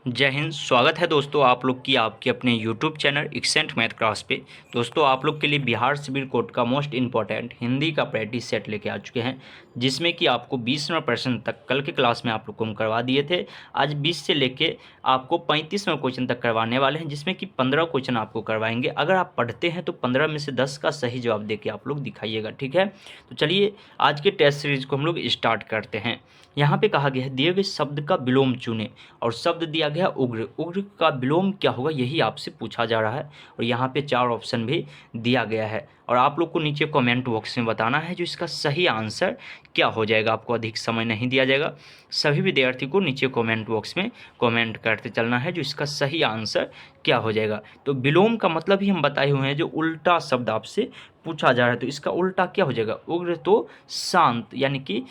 जय हिंद। स्वागत है दोस्तों आप लोग की आपके अपने YouTube channel accent math class पे। दोस्तों आप लोग के लिए बिहार सिविल कोड का मोस्ट इम्पॉर्टेंट हिंदी का प्रैक्टिस सेट लेके आ चुके हैं, जिसमें कि आपको 20वां प्रश्न तक कल के क्लास में आप लोग को हम करवा दिए थे। आज 20 से लेके आपको 35वां क्वेश्चन तक करवाने वाले हैं, जिसमें कि 15 क्वेश्चन आपको करवाएंगे। अगर आप पढ़ते हैं तो 15 में से 10 का सही जवाब दे के आप लोग दिखाइएगा, ठीक है। तो चलिए आज के टेस्ट सीरीज को हम लोग स्टार्ट करते हैं। यहाँ पे कहा गया है दिए गए शब्द का विलोम चुने, और शब्द दिया गया उग्र। उग्र का विलोम क्या होगा यही आपसे पूछा जा रहा है, और यहाँ पे 4 ऑप्शन भी दिया गया है, और आप लोग को नीचे कमेंट बॉक्स में बताना है जो इसका सही आंसर क्या हो जाएगा। आपको अधिक समय नहीं दिया जाएगा, सभी विद्यार्थी को नीचे कमेंट बॉक्स में कमेंट करते चलना है जो इसका सही आंसर क्या हो जाएगा। तो विलोम का मतलब ही हम बताए हुए हैं, जो उल्टा शब्द आपसे पूछा जा रहा है तो इसका उल्टा क्या हो जाएगा। उग्र तो शांत, यानी कि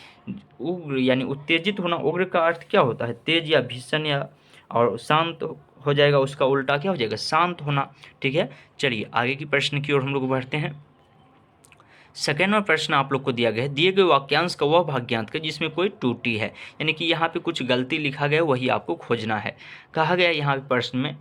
उग्र यानी उत्तेजित होना। उग्र का अर्थ क्या होता है, तेज या भीषण, या और शांत हो जाएगा, उसका उल्टा क्या हो जाएगा, शांत होना, ठीक है। चलिए आगे की प्रश्न की ओर हम लोग बढ़ते हैं। सेकेंड प्रश्न आप लोग को दिया गया है दिए गए वाक्यांश का वह भाग ज्ञात करें जिसमें कोई त्रुटि है, यानी कि यहाँ पे कुछ गलती लिखा गया है वही आपको खोजना है। कहा गया यहाँ पे प्रश्न में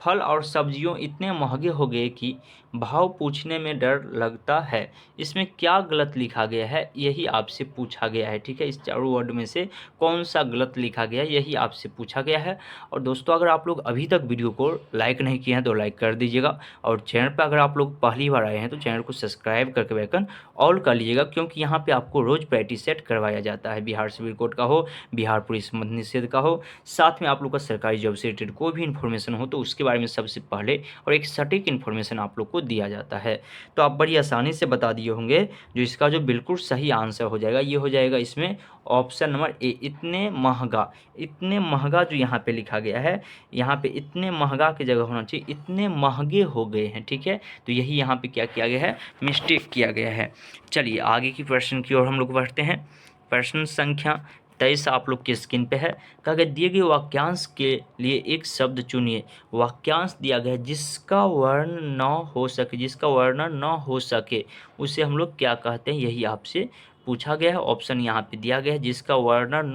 फल और सब्जियों इतने महंगे हो गए कि भाव पूछने में डर लगता है, इसमें क्या गलत लिखा गया है यही आपसे पूछा गया है, ठीक है। इस चारों वर्ड में से कौन सा गलत लिखा गया है यही आपसे पूछा गया है। और दोस्तों अगर आप लोग अभी तक वीडियो को लाइक नहीं किए हैं तो लाइक कर दीजिएगा, और चैनल पर अगर आप लोग पहली बार आए हैं तो चैनल को सब्सक्राइब करके बेल ऑल कर लीजिएगा, क्योंकि यहाँ पे आपको रोज़ प्रैक्टिस सेट करवाया जाता है। बिहार सिविल कोड का हो, बिहार पुलिस मद्य निषेध का हो, साथ में आप लोग का सरकारी जॉब से रिलेटेड कोई भी इन्फॉर्मेशन हो तो उसके बारे में सबसे पहले और एक सटीक इन्फॉर्मेशन आप लोग को दिया जाता है। तो आप बड़ी आसानी से बता दिए होंगे जो इसका जो बिल्कुल सही आंसर हो जाएगा ये हो जाएगा इसमें ऑप्शन नंबर ए, इतने महंगा। इतने महंगा जो यहाँ पे लिखा गया है, यहाँ पे इतने महंगा की जगह होना चाहिए इतने महंगे हो गए हैं, ठीक है। तो यही यहाँ पे क्या किया गया है, मिस्टेक किया गया है। चलिए आगे की प्रश्न की ओर हम लोग बढ़ते हैं। प्रश्न संख्या 23 आप लोग की स्क्रीन पे है। कहा गया दिए गए वाक्यांश के लिए एक शब्द चुनिए। वाक्यांश दिया गया है जिसका वर्ण न हो सके, जिसका वर्णन न हो सके उसे हम लोग क्या कहते हैं यही आपसे पूछा गया है। ऑप्शन यहाँ पे दिया गया है जिसका वर्णन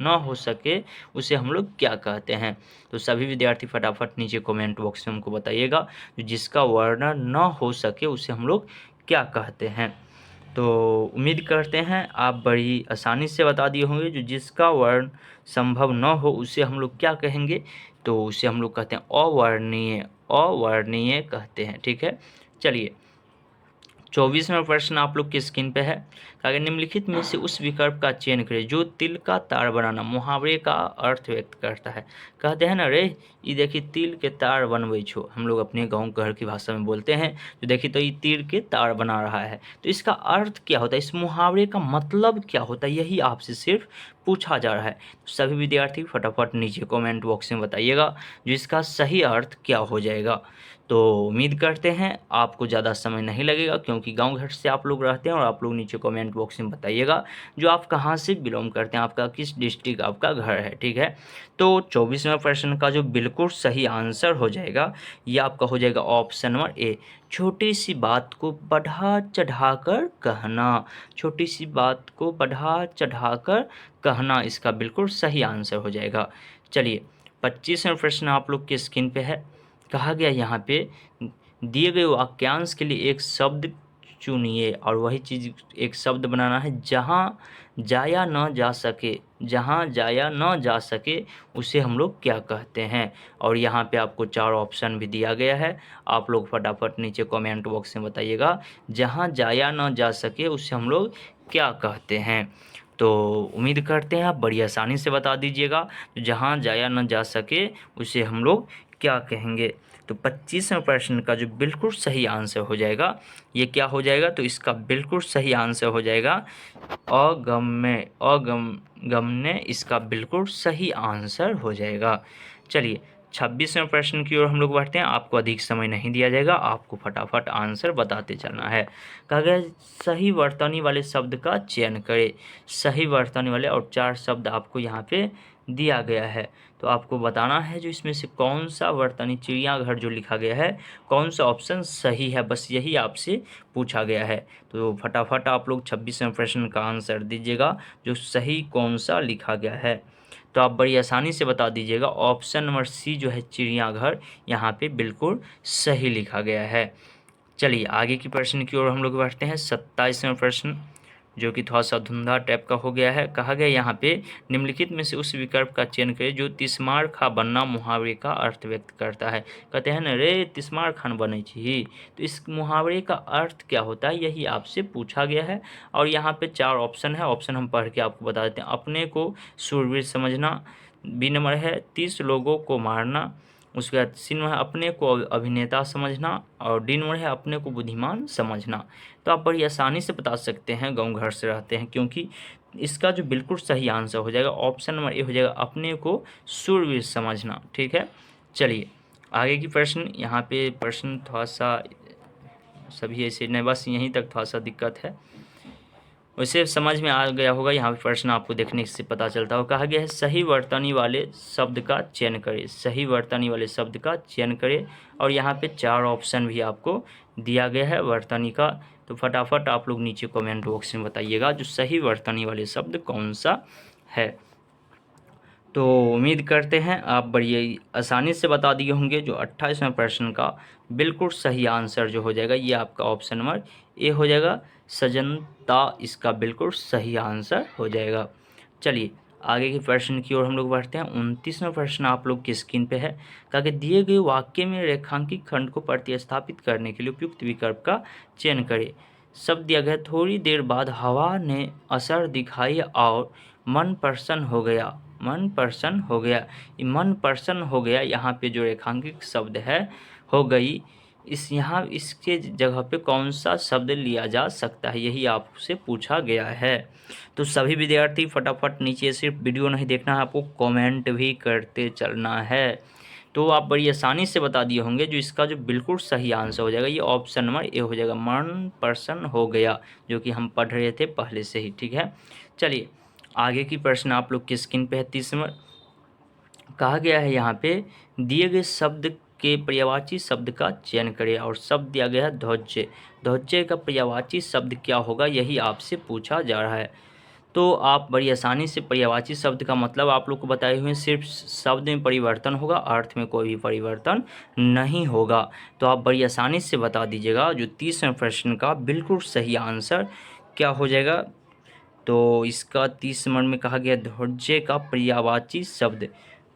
न हो सके उसे हम लोग क्या कहते हैं। तो सभी विद्यार्थी फटाफट नीचे कमेंट बॉक्स में हमको बताइएगा जिसका वर्णन न हो सके उसे हम लोग क्या कहते हैं। तो उम्मीद करते हैं आप बड़ी आसानी से बता दिए होंगे। जो जिसका वर्ण संभव न हो उसे हम लोग क्या कहेंगे, तो उसे हम लोग कहते हैं अवर्णीय। अवर्णीय कहते हैं, ठीक है। चलिए 24वां प्रश्न आप लोग की स्क्रीन पे है। अगर निम्नलिखित में से उस विकल्प का चयन करें जो तिल का तार बनाना मुहावरे का अर्थ व्यक्त करता है। कहते हैं ना रे ये देखिए तिल के तार बनबै छो, हम लोग अपने गाँव घर की भाषा में बोलते हैं। तो देखिए तो ये तिल के तार बना रहा है, तो इसका अर्थ क्या होता है, इस मुहावरे का मतलब क्या होता है यही आपसे सिर्फ पूछा जा रहा है। तो सभी विद्यार्थी फटाफट नीचे कमेंट बॉक्स में बताइएगा जो इसका सही अर्थ क्या हो जाएगा। तो उम्मीद करते हैं आपको ज़्यादा समय नहीं लगेगा, क्योंकि गांव घर से आप लोग रहते हैं, और आप लोग नीचे कमेंट बॉक्स में बताइएगा जो आप कहां से बिलोंग करते हैं, आपका किस डिस्ट्रिक्ट आपका घर है, ठीक है। तो 24वां प्रश्न का जो बिल्कुल सही आंसर हो जाएगा ये आपका हो जाएगा ऑप्शन नंबर ए, छोटी सी बात को बढ़ा चढ़ा कर कहना। छोटी सी बात को बढ़ा चढ़ा कर कहना इसका बिल्कुल सही आंसर हो जाएगा। चलिए 25वां प्रश्न आप लोग की स्क्रीन पे है। कहा गया यहाँ पे दिए गए वाक्यांश के लिए एक शब्द चुनिए, और वही चीज़ एक शब्द बनाना है जहाँ जाया न जा सके। जहाँ जाया न जा सके उसे हम लोग क्या कहते हैं, और यहाँ पे आपको 4 ऑप्शन भी दिया गया है। आप लोग फटाफट नीचे कमेंट बॉक्स में बताइएगा जहाँ जाया न जा सके उसे हम लोग क्या कहते हैं। तो उम्मीद करते हैं आप बड़ी आसानी से बता दीजिएगा जहाँ जाया न जा सके उसे हम लोग क्या कहेंगे। तो 25वें प्रश्न का जो बिल्कुल सही आंसर हो जाएगा ये क्या हो जाएगा, तो इसका बिल्कुल सही आंसर हो जाएगा अगम्य। गमने इसका बिल्कुल सही आंसर हो जाएगा। चलिए 26वें प्रश्न की ओर हम लोग बढ़ते हैं। आपको अधिक समय नहीं दिया जाएगा, आपको फटाफट आंसर बताते चलना है। कहा गया सही वर्तनी वाले शब्द का चयन करें। सही वर्तनी वाले और 4 शब्द आपको यहाँ पे दिया गया है, तो आपको बताना है जो इसमें से कौन सा वर्तनी चिड़ियाघर जो लिखा गया है कौन सा ऑप्शन सही है, बस यही आपसे पूछा गया है। तो फटाफट आप लोग 26वें प्रश्न का आंसर दीजिएगा जो सही कौन सा लिखा गया है। तो आप बड़ी आसानी से बता दीजिएगा ऑप्शन नंबर सी जो है चिड़ियाघर यहाँ पे बिल्कुल सही लिखा गया है। चलिए आगे की प्रश्न की ओर हम लोग बढ़ते हैं। 27वां प्रश्न जो कि थोड़ा सा धुंधा टाइप का हो गया है। कहा गया यहाँ पे निम्नलिखित में से उस विकल्प का चयन करें जो तिस्मार खा बनना मुहावरे का अर्थ व्यक्त करता है। कहते हैं न रे तिस्मार खान बने छी, तो इस मुहावरे का अर्थ क्या होता है यही आपसे पूछा गया है। और यहाँ पे 4 ऑप्शन है, ऑप्शन हम पढ़ के आपको बता देते हैं। अपने को शूरवीर समझना, बी नंबर है 30 लोगों को मारना, उसके बाद सी नंबर है अपने को अभिनेता समझना, और डी नंबर है अपने को बुद्धिमान समझना। तो आप बड़ी आसानी से बता सकते हैं गांव घर से रहते हैं, क्योंकि इसका जो बिल्कुल सही आंसर हो जाएगा ऑप्शन नंबर ए हो जाएगा अपने को शूरवीर समझना। ठीक है, चलिए आगे की प्रश्न। यहाँ पे प्रश्न थोड़ा सा सभी ऐसे नहीं, बस यहीं तक थोड़ा सा दिक्कत है, वैसे समझ में आ गया होगा। यहाँ पे प्रश्न आपको देखने से पता चलता हो। कहा गया है सही वर्तनी वाले शब्द का चयन करें, सही वर्तनी वाले शब्द का चयन करें। और यहाँ पे 4 ऑप्शन भी आपको दिया गया है वर्तनी का। तो फटाफट आप लोग नीचे कमेंट बॉक्स में बताइएगा जो सही वर्तनी वाले शब्द कौन सा है। तो उम्मीद करते हैं आप बड़ी आसानी से बता दिए होंगे। जो 28वें प्रश्न का बिल्कुल सही आंसर जो हो जाएगा ये आपका ऑप्शन नंबर ए हो जाएगा, सजनता इसका बिल्कुल सही आंसर हो जाएगा। चलिए आगे के प्रश्न की ओर हम लोग बढ़ते हैं। 29वां प्रश्न आप लोग की स्क्रीन पे है। कहा कि दिए गए वाक्य में रेखांकित खंड को प्रतिस्थापित करने के लिए उपयुक्त विकल्प का चयन करें। शब्द दिया गया थोड़ी देर बाद हवा ने असर दिखाई और मन प्रसन्न हो गया, मन प्रसन्न हो गया। ये मन प्रसन्न हो गया यहाँ पे जो रेखांकित शब्द है हो गई, इस यहाँ इसके जगह पे कौन सा शब्द लिया जा सकता है यही आपसे पूछा गया है। तो सभी विद्यार्थी फटाफट नीचे सिर्फ वीडियो नहीं देखना है, आपको कमेंट भी करते चलना है। तो आप बड़ी आसानी से बता दिए होंगे जो इसका जो बिल्कुल सही आंसर हो जाएगा ये ऑप्शन नंबर ए हो जाएगा, मन प्रसन्न हो गया, जो कि हम पढ़ रहे थे पहले से ही। ठीक है, चलिए आगे की प्रश्न आप लोग की स्क्रीन पे है। 30 नंबर कहा गया है यहाँ पे दिए गए शब्द के पर्यायवाची शब्द का चयन करें। और शब्द दिया गया है ध्वज्य, ध्वज्य का पर्यायवाची शब्द क्या होगा यही आपसे पूछा जा रहा है। तो आप बड़ी आसानी से पर्यायवाची शब्द का मतलब आप लोग को बताए हुए हैं, सिर्फ शब्द में परिवर्तन होगा, अर्थ में कोई भी परिवर्तन नहीं होगा। तो आप बड़ी आसानी से बता दीजिएगा जो 30वें प्रश्न का बिल्कुल सही आंसर क्या हो जाएगा। तो इसका 30 नंबर में कहा गया ध्वज्य का पर्यायवाची शब्द,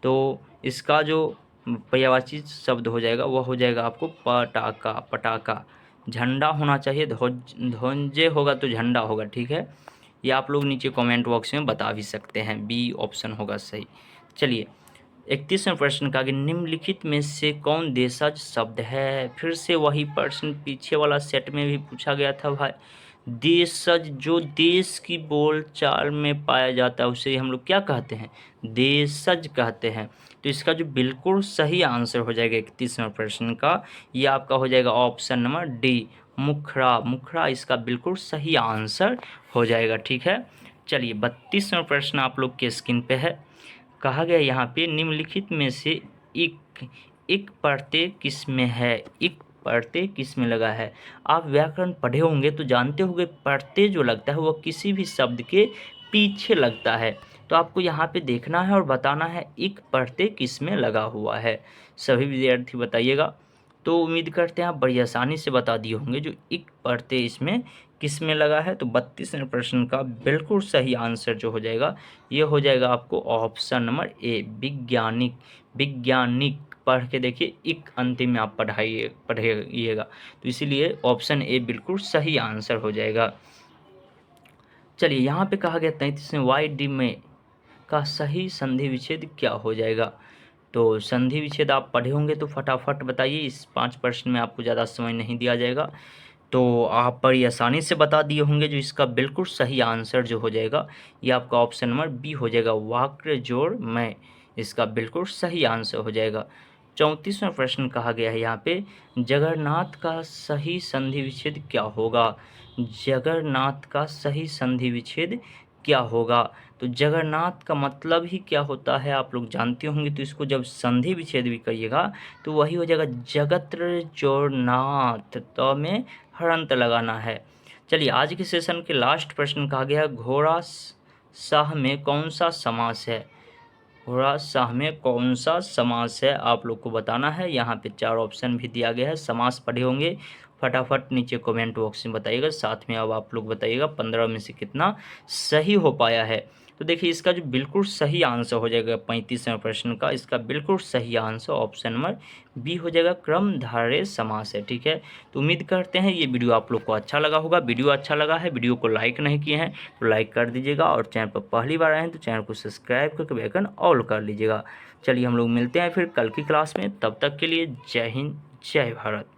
तो इसका जो पर्यायवाची शब्द हो जाएगा वह हो जाएगा आपको पटाखा, पटाखा। झंडा होना चाहिए, ध्वज्य होगा तो झंडा होगा। ठीक है, ये आप लोग नीचे कमेंट बॉक्स में बता भी सकते हैं, बी ऑप्शन होगा सही। चलिए 31वें प्रश्न का कि निम्नलिखित में से कौन देशज शब्द है। फिर से वही प्रश्न पीछे वाला सेट में भी पूछा गया था भाई। देशज जो देश की बोलचाल में पाया जाता है उसे हम लोग क्या कहते हैं, देशज कहते हैं। तो इसका जो बिल्कुल सही आंसर हो जाएगा 31वें प्रश्न का ये आपका हो जाएगा ऑप्शन नंबर डी, मुखरा, मुखरा इसका बिल्कुल सही आंसर हो जाएगा। ठीक है, चलिए 32वां प्रश्न आप लोग के स्क्रीन पे है। कहा गया यहाँ पे निम्नलिखित में से एक प्रत्यय किस में है, एक प्रत्यय किस में लगा है। आप व्याकरण पढ़े होंगे तो जानते होंगे प्रत्यय जो लगता है वह किसी भी शब्द के पीछे लगता है। तो आपको यहाँ पे देखना है और बताना है एक प्रत्यय किस में लगा हुआ है। सभी विद्यार्थी बताइएगा। तो उम्मीद करते हैं आप बड़ी आसानी से बता दिए होंगे जो एक प्रत्यय इसमें किस में लगा है। तो 32वें प्रश्न का बिल्कुल सही आंसर जो हो जाएगा ये हो जाएगा आपको ऑप्शन नंबर ए, विज्ञानिक, विज्ञानिक। पढ़ के देखिए एक अंतिम में आप पढ़िएगा, तो इसीलिए ऑप्शन ए बिल्कुल सही आंसर हो जाएगा। चलिए यहाँ पे कहा गया 33वें वाई डी में का सही संधि विच्छेद क्या हो जाएगा। तो संधि विच्छेद आप पढ़े होंगे तो फटाफट बताइए, इस 5 प्रश्न में आपको ज़्यादा समय नहीं दिया जाएगा। तो आप बड़ी आसानी से बता दिए होंगे जो इसका बिल्कुल सही आंसर जो हो जाएगा ये आपका ऑप्शन नंबर बी हो जाएगा, वाक्य जोड़ में, इसका बिल्कुल सही आंसर हो जाएगा। 34वां प्रश्न कहा गया है यहाँ पे जगन्नाथ का सही संधि विच्छेद क्या होगा, जगन्नाथ का सही संधि विच्छेद क्या होगा। तो जगन्नाथ का मतलब ही क्या होता है आप लोग जानते होंगे, तो इसको जब संधि विच्छेद भी करिएगा तो वही हो जाएगा जगत्र जोरनाथ, तो में हरंत लगाना है। चलिए आज के सेशन के लास्ट प्रश्न कहा गया है घोड़ा शाह में कौन सा समास है। घोड़ा शाह में कौन सा समास है आप लोग को बताना है। यहाँ पे 4 ऑप्शन भी दिया गया है, समास पढ़े होंगे। फटाफट नीचे कमेंट बॉक्स में बताइएगा। साथ में अब आप लोग बताइएगा 15 में से कितना सही हो पाया है। तो देखिए इसका जो बिल्कुल सही आंसर हो जाएगा 35वें प्रश्न का, इसका बिल्कुल सही आंसर ऑप्शन नंबर बी हो जाएगा, क्रमधारय समास है। ठीक है, तो उम्मीद करते हैं ये वीडियो आप लोग को अच्छा लगा होगा। वीडियो अच्छा लगा है, वीडियो को लाइक नहीं किए हैं तो लाइक कर दीजिएगा, और चैनल पर पहली बार आए हैं तो चैनल को सब्सक्राइब करके बेल आइकन ऑल कर लीजिएगा। चलिए हम लोग मिलते हैं फिर कल की क्लास में, तब तक के लिए जय हिंद जय भारत।